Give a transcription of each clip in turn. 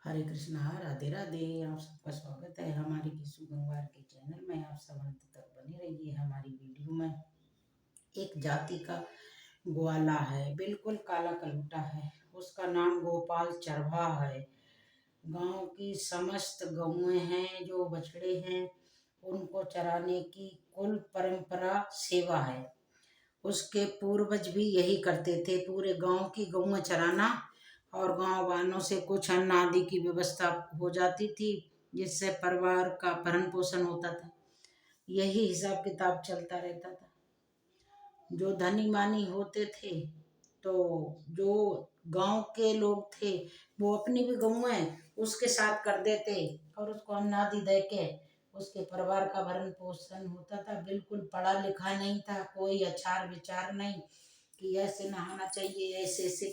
हरे कृष्णा राधे राधे। आप सबका स्वागत है हमारी किशु गंगवार के चैनल में। आप सब अंत तक बने रहिए हमारी वीडियो में। एक जाति का ग्वाला है, बिल्कुल काला कलूटा है। उसका नाम गोपाल चरवाहा है। गांव की समस्त गौएं हैं, जो बछड़े हैं, उनको चराने की कुल परंपरा सेवा है। उसके पूर्वज भी यही करते थे, पूरे गांव की गौएं चराना, और गांव वालों से कुछ अन्न आदि की व्यवस्था हो जाती थी, जिससे परिवार का भरण पोषण होता था। यही हिसाब किताब चलता रहता था। जो धनी मानी होते थे, तो जो गांव के लोग थे, वो अपनी भी गौएं उसके साथ कर देते और उसको अन्न आदि दे के उसके परिवार का भरण पोषण होता था। बिल्कुल पढ़ा लिखा नहीं था, कोई आचार विचार नहीं कि ऐसे नहाना चाहिए, ऐसे ऐसे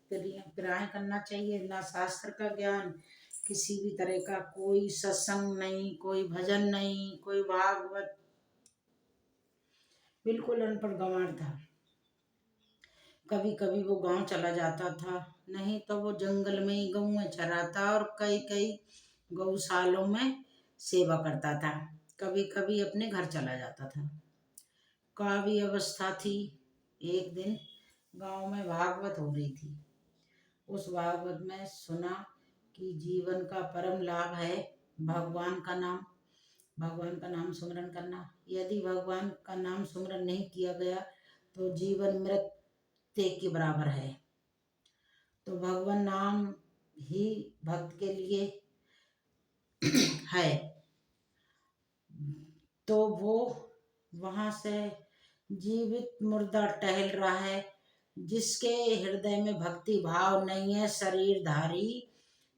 क्रियाएं करना चाहिए, ना शास्त्र का ज्ञान, किसी भी तरह का कोई सत्संग नहीं, कोई भजन नहीं, कोई भागवत, बिल्कुल अनपढ़ गंवार था। कभी कभी वो गांव चला जाता था, नहीं तो वो जंगल में ही गौएं चराता और कई कई गौशालों में सेवा करता था। कभी कभी अपने घर चला जाता था। काव्य अवस्था थी। एक दिन गांव में भागवत हो रही थी। उस भागवत में सुना कि जीवन का परम लाभ है भगवान का नाम सुमरन करना। यदि भगवान का नाम सुमरन नहीं किया गया तो जीवन मृत्यु के बराबर है। तो भगवान नाम ही भक्त के लिए है। तो वो वहां से जीवित मुर्दा टहल रहा है, जिसके हृदय में भक्ति भाव नहीं है, शरीरधारी।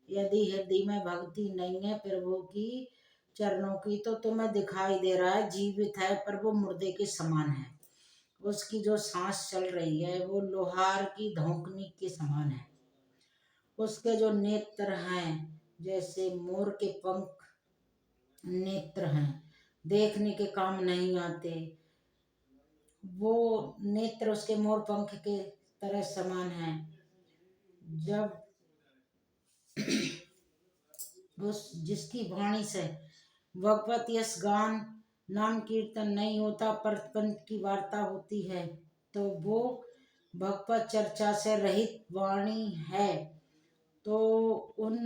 यदि हृदय में भक्ति नहीं है प्रभु की चरणों की, तो तुम्हें दिखाई दे रहा है जीवित है, पर वो मुर्दे के समान है। उसकी जो सांस चल रही है वो लोहार की धोकनी के समान है। उसके जो नेत्र हैं जैसे मोर के पंख नेत्र हैं, देखने के काम नहीं आते। वो नेत्र उसके मोर पंख के तरह समान है। जब उस जिसकी वाणी से भगवत यश गान नाम कीर्तन नहीं होता, पर पंथ की वार्ता होती है, तो वो भगवत चर्चा से रहित वाणी है। तो उन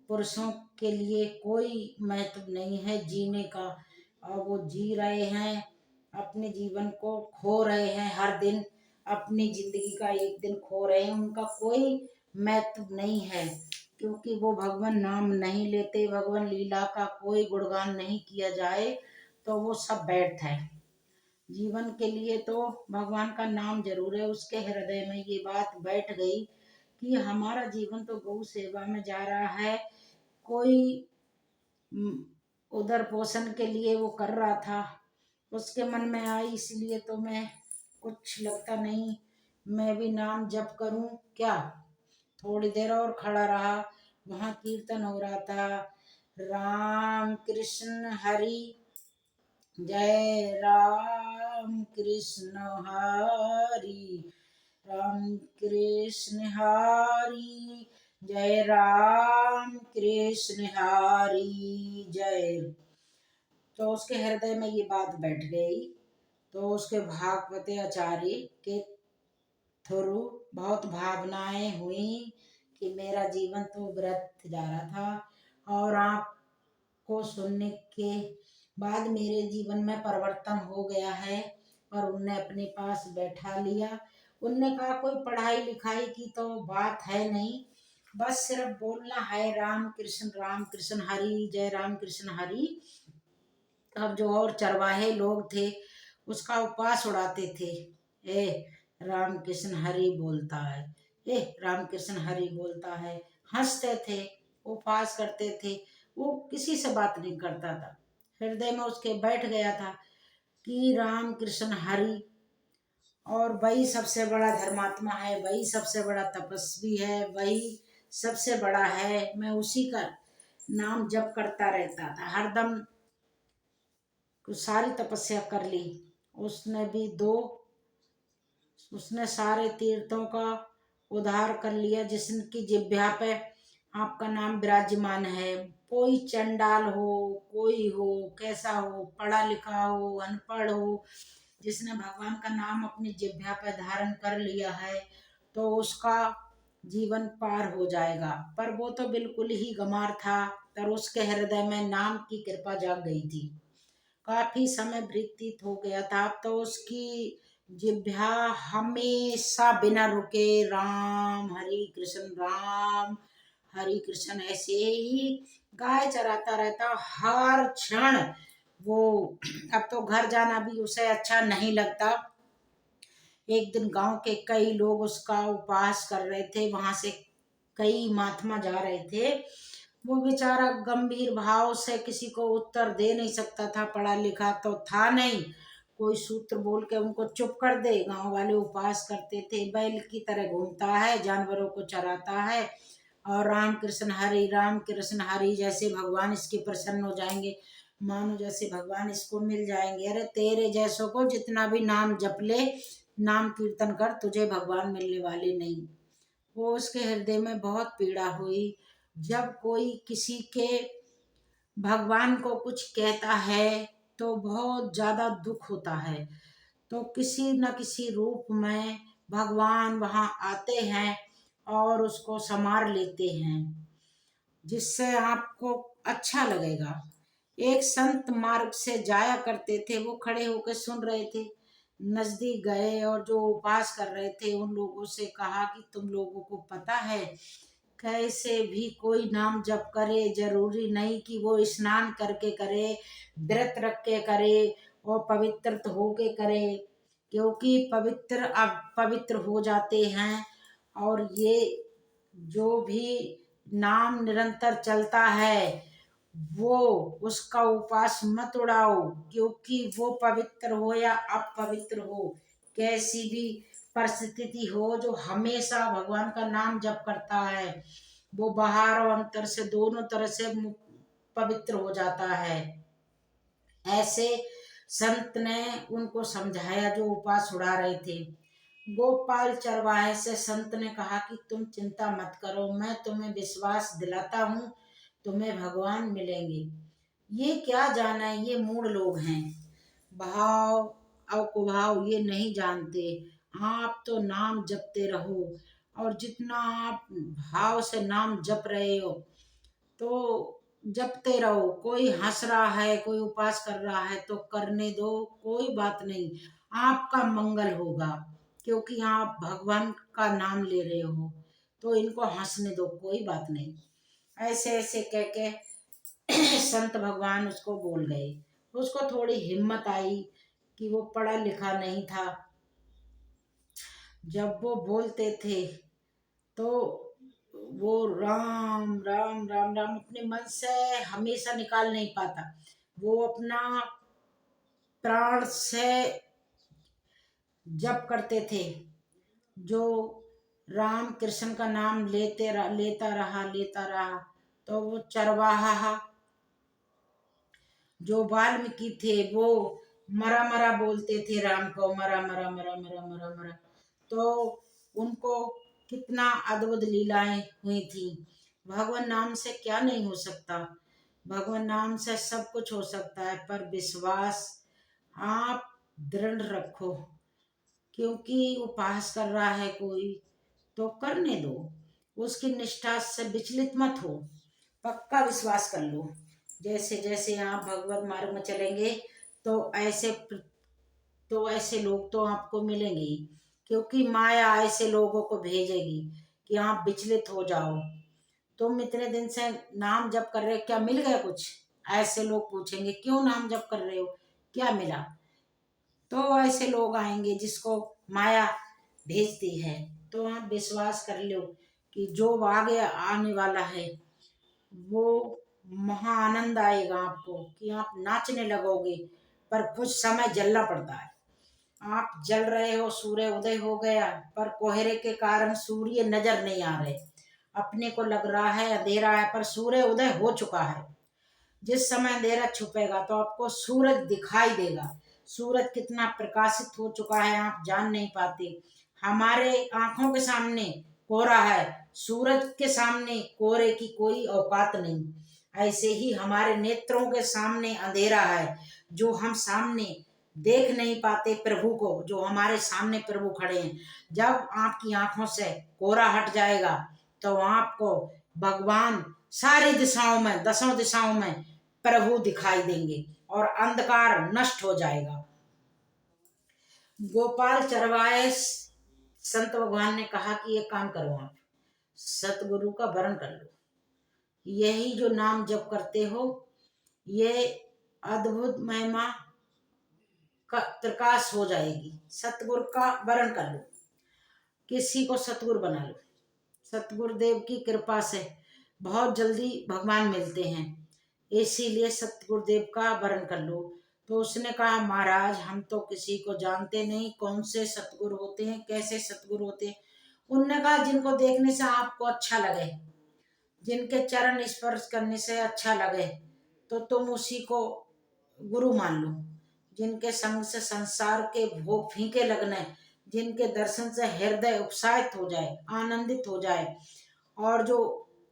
पुरुषों के लिए कोई महत्व नहीं है जीने का, और वो जी रहे हैं, अपने जीवन को खो रहे हैं। हर दिन अपनी जिंदगी का एक दिन खो रहे हैं, उनका कोई महत्व नहीं है, क्योंकि वो भगवान नाम नहीं लेते। भगवान लीला का कोई गुणगान नहीं किया जाए तो वो सब व्यर्थ है। जीवन के लिए तो भगवान का नाम जरूर है। उसके हृदय में ये बात बैठ गई कि हमारा जीवन तो गौ सेवा में जा रहा है। कोई उधर पोषण के लिए वो कर रहा था, उसके मन में आई, इसलिए तो मैं कुछ लगता नहीं, मैं भी नाम जप करूं क्या। थोड़ी देर और खड़ा रहा, वहां कीर्तन हो रहा था, राम कृष्ण हरि जय राम कृष्ण हरि, राम कृष्ण हरि जय, राम कृष्ण हरि जय। तो उसके हृदय में ये बात बैठ गई। तो उसके भागवते आचार्य के थ्रू बहुत भावनाएं हुई कि मेरा जीवन तो व्यर्थ जा रहा था, और आपको सुनने के बाद मेरे जीवन में परिवर्तन हो गया है। और उनने अपने पास बैठा लिया। उनने कहा कोई पढ़ाई लिखाई की तो बात है नहीं, बस सिर्फ बोलना है राम कृष्ण हरि जय, राम कृष्ण हरि। अब जो और चरवाहे लोग थे उसका उपवास उड़ाते थे, ए राम कृष्ण हरि बोलता है, ए राम कृष्ण हरि बोलता है, हंसते थे, उपवास करते थे। वो किसी से बात नहीं करता था, हृदय में उसके बैठ गया था कि राम कृष्ण हरि, और वही सबसे बड़ा धर्मात्मा है, वही सबसे बड़ा तपस्वी है, वही सबसे बड़ा है। मैं उसी का नाम जप करता रहता था हरदम। सारी तपस्या कर ली उसने भी उसने सारे तीर्थों का उद्धार कर लिया, जिसकी जिह्वा पे आपका नाम विराजमान है। कोई चंडाल हो, कोई हो, कैसा हो, पढ़ा लिखा हो, अनपढ़ हो, जिसने भगवान का नाम अपनी जिह्वा पर धारण कर लिया है तो उसका जीवन पार हो जाएगा। पर वो तो बिल्कुल ही गंवार था, पर उसके हृदय में नाम की कृपा जाग गई थी। काफी समय व्यतीत हो गया था, अब तो उसकी जिह्वा हमेशा बिना रुके राम हरि कृष्ण, राम हरि कृष्ण ऐसे ही गाय चराता रहता हर क्षण। वो अब तो घर जाना भी उसे अच्छा नहीं लगता। एक दिन गांव के कई लोग उसका उपवास कर रहे थे, वहां से कई महात्मा जा रहे थे। वो बेचारा गंभीर भाव से किसी को उत्तर दे नहीं सकता था, पढ़ा लिखा तो था नहीं, कोई सूत्र बोल के उनको चुप कर दे। गांव वाले उपवास करते थे, बैल की तरह घूमता है, जानवरों को चराता है और राम कृष्ण हरि जैसे भगवान इसके प्रसन्न हो जाएंगे, मानो जैसे भगवान इसको मिल जाएंगे। अरे तेरे जैसों को जितना भी नाम जप ले, नाम कीर्तन कर, तुझे भगवान मिलने वाले नहीं। वो उसके हृदय में बहुत पीड़ा हुई। जब कोई किसी के भगवान को कुछ कहता है तो बहुत ज्यादा दुख होता है, तो किसी न किसी रूप में भगवान वहां आते हैं और उसको संवार लेते हैं, जिससे आपको अच्छा लगेगा। एक संत मार्ग से जाया करते थे, वो खड़े होकर सुन रहे थे। नजदीक गए और जो उपवास कर रहे थे उन लोगों से कहा कि तुम लोगों को पता है, कैसे भी कोई नाम जप करे, जरूरी नहीं कि वो स्नान करके करे, व्रत रख के करे और पवित्र होके करे, क्योंकि पवित्र अब पवित्र हो जाते हैं। और ये जो भी नाम निरंतर चलता है वो उसका उपवास मत उड़ाओ, क्योंकि वो पवित्र हो या अपवित्र हो, कैसी भी परिस्थिति हो, जो हमेशा भगवान का नाम जप करता है वो बाहर और अंतर से दोनों तरह से पवित्र हो जाता है। ऐसे संत ने उनको समझाया जो उपवास उड़ा रहे थे। गोपाल चरवाहे से संत ने कहा कि तुम चिंता मत करो, मैं तुम्हें विश्वास दिलाता हूँ, तुम्हें भगवान मिलेंगे। ये क्या जाना है, ये मूढ़ लोग हैं, भाव और कुभाव ये नहीं जानते। आप तो नाम जपते रहो, और जितना आप भाव से नाम जप रहे हो तो जपते रहो। कोई हंस रहा है, कोई उपवास कर रहा है तो करने दो, कोई बात नहीं, आपका मंगल होगा, क्योंकि आप भगवान का नाम ले रहे हो, तो इनको हंसने दो, कोई बात नहीं। ऐसे ऐसे कह के संत भगवान उसको बोल गए। उसको थोड़ी हिम्मत आई कि वो पढ़ा लिखा नहीं था। जब वो बोलते थे तो वो राम राम राम राम अपने मन से हमेशा निकाल नहीं पाता, वो अपना प्राण से जप करते थे। जो राम कृष्ण का नाम लेता रहा तो वो चरवाहा जो वाल्मीकि थे वो मरा मरा बोलते थे, राम को मरा मरा मरा मरा मरा मरा, तो उनको कितना अद्भुत लीलाएं हुई थी। भगवान नाम से क्या नहीं हो सकता, भगवान नाम से सब कुछ हो सकता है, पर विश्वास आप दृढ़ रखो, क्योंकि उपवास कर रहा है कोई तो करने दो, उसकी निष्ठा से विचलित मत हो, पक्का विश्वास कर लो। जैसे जैसे आप भगवत मार्ग में चलेंगे तो ऐसे लोग तो आपको मिलेंगे ही, क्योंकि माया ऐसे लोगों को भेजेगी कि आप विचलित हो जाओ। तुम इतने दिन से नाम जप कर रहे हो, क्या मिल गया कुछ? ऐसे लोग पूछेंगे क्यों नाम जप कर रहे हो, क्या मिला? तो ऐसे लोग आएंगे जिसको माया भेजती है। तो आप विश्वास कर लो कि जो आगे आने वाला है वो महा आनंद आएगा आपको, कि आप नाचने लगोगे। पर कुछ समय जलना पड़ता है। आप जल रहे हो, सूर्य उदय हो गया, पर कोहरे के कारण सूर्य नजर नहीं आ रहे, अपने को लग रहा है अंधेरा है, पर सूर्य उदय हो चुका है। जिस समय अंधेरा छुपेगा तो आपको सूरज दिखाई देगा। सूरज कितना प्रकाशित हो चुका है आप जान नहीं पाते। हमारे आंखों के सामने कोहरा है, सूरज के सामने कोहरे की कोई औकात नहीं। ऐसे ही हमारे नेत्रों के सामने अंधेरा है, जो हम सामने देख नहीं पाते प्रभु को, जो हमारे सामने प्रभु खड़े हैं। जब आपकी आंखों से कोहरा हट जाएगा तो आपको भगवान सारी दिशाओं में, दसों दिशाओं में प्रभु दिखाई देंगे और अंधकार नष्ट हो जाएगा। गोपाल चरवाहे संत भगवान ने कहा कि ये काम करो, आप सतगुरु का वरण कर लो, यही जो नाम जप करते हो ये अद्भुत महिमा का प्रकाश हो जाएगी। सतगुरु का वरण कर लो, किसी को सतगुरु बना लो। सतगुरुदेव की कृपा से बहुत जल्दी भगवान मिलते हैं, इसीलिए सतगुरुदेव का वरण कर लो। तो उसने कहा महाराज हम तो किसी को जानते नहीं, कौन से सतगुरु होते हैं, कैसे सतगुरु होते हैं। उनने कहा जिनको देखने से आपको अच्छा लगे, जिनके चरण स्पर्श करने से अच्छा लगे तो तुम उसी को गुरु मान लो। जिनके संग से संसार के भोग फीके लगने, जिनके दर्शन से हृदय उत्साहित हो जाए, आनंदित हो जाए, और जो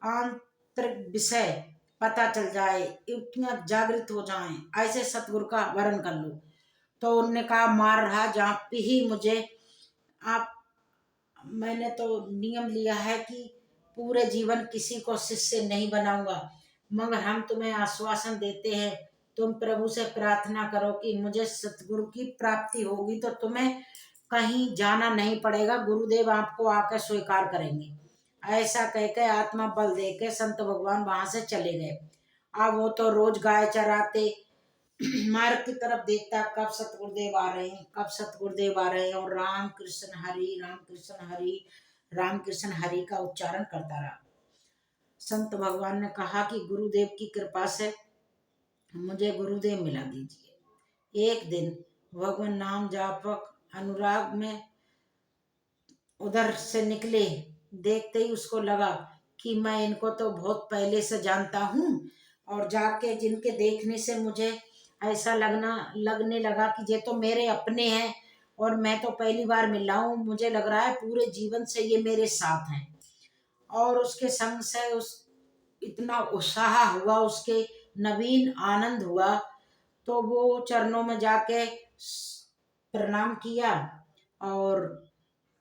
आंतरिक विषय पता चल जाए, युक्तियां जागृत हो जाएं, ऐसे सतगुरु का वरण कर लो। तो उनने कहा मार रहा जहाँ पे ही मुझे आप, मैंने तो नियम लिया है कि पूरे जीवन किसी को शिष्य नहीं बनाऊंगा, मगर हम तुम्हें आश्वासन देते हैं, तुम प्रभु से प्रार्थना करो कि मुझे सतगुरु की प्राप्ति होगी तो तुम्हें कहीं जाना नहीं पड़ेगा, गुरुदेव आपको आकर स्वीकार करेंगे। ऐसा कहकर आत्मा बल देके संत भगवान वहां से चले गए। अब वो तो रोज गाय चराते, मार्ग की तरफ देखता कब सतगुरुदेव आ रहे हैं, कब सतगुरुदेव आ रहे हैं, और राम कृष्ण हरि, राम कृष्ण हरि, राम कृष्ण हरि का उच्चारण करता रहा। संत भगवान ने कहा कि गुरुदेव की कृपा से मुझे गुरुदेव मिला दीजिए। एक दिन भगवान नाम जापक अनुराग में उधर से निकले, देखते ही उसको लगा कि मैं इनको तो बहुत पहले से जानता हूँ, और जाके जिनके देखने से मुझे ऐसा लगने लगा कि ये तो मेरे अपने हैं, और मैं तो पहली बार मिला हूँ, मुझे लग रहा है पूरे जीवन से ये मेरे साथ हैं। और उसके संग से उस इतना उत्साह हुआ, उसके नवीन आनंद हुआ, तो वो चरणों में जाके प्रणाम किया और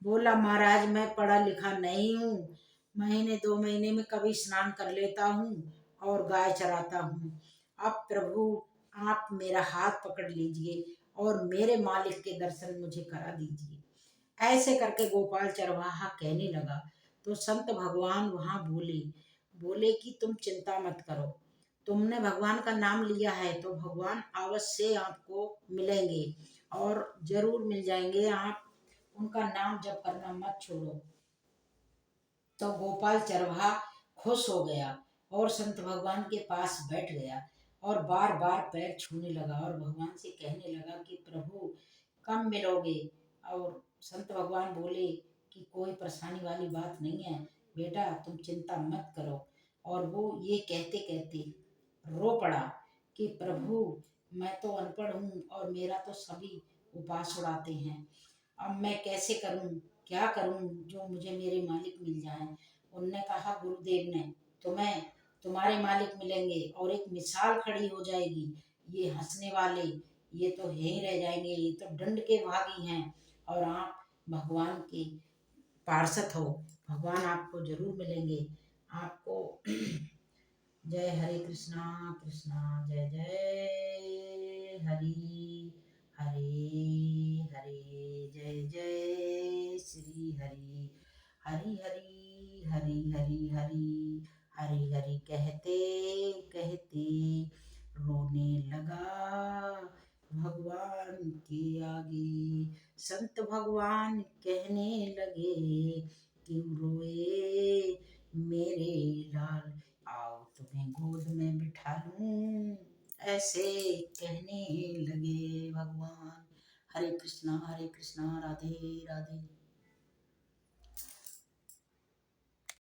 बोला महाराज मैं पढ़ा लिखा नहीं हूँ, महीने 2 महीने में कभी स्नान कर लेता हूँ और गाय चराता हूँ। अब प्रभु आप मेरा हाथ पकड़ लीजिए और मेरे मालिक के दर्शन मुझे करा दीजिए। ऐसे करके गोपाल चरवाहा कहने लगा तो संत भगवान वहां बोले बोले कि तुम चिंता मत करो, तुमने भगवान का नाम लिया है तो भगवान अवश्य आपको मिलेंगे और जरूर मिल जाएंगे। आप उनका नाम जप करना मत छोड़ो। तो गोपाल चरवाहा खुश हो गया और संत भगवान के पास बैठ गया और बार बार पैर छूने लगा और भगवान से कहने लगा कि प्रभु कब मिलोगे। और संत भगवान बोले कि कोई परेशानी वाली बात नहीं है बेटा, तुम चिंता मत करो। और वो ये कहते कहते रो पड़ा कि प्रभु मैं तो अनपढ़ हूँ और मेरा तो सभी उपास उड़ाते हैं, अब मैं कैसे करूं, क्या करूं जो मुझे मेरे मालिक मिल जाए। उनने कहा गुरुदेव ने तुम्हें तुम्हारे मालिक मिलेंगे और एक मिसाल खड़ी हो जाएगी, ये हंसने वाले ये तो यहीं रह जाएंगे, ये तो दंड के भागी हैं और आप भगवान के पार्षद हो, भगवान आपको जरूर मिलेंगे आपको। जय हरे कृष्णा कृष्णा जय जय हरि, हरे हरे जय जय श्री हरि, हरि हरि हरि हरि हरि हरि हरि कहते कहते रोने लगा भगवान के आगे। संत भगवान कहने लगे क्यों रोए मेरे लाल, आओ तुम्हें गोद में बिठा लूं, ऐसे कहने लगे भगवान। हरे कृष्णा राधे राधे।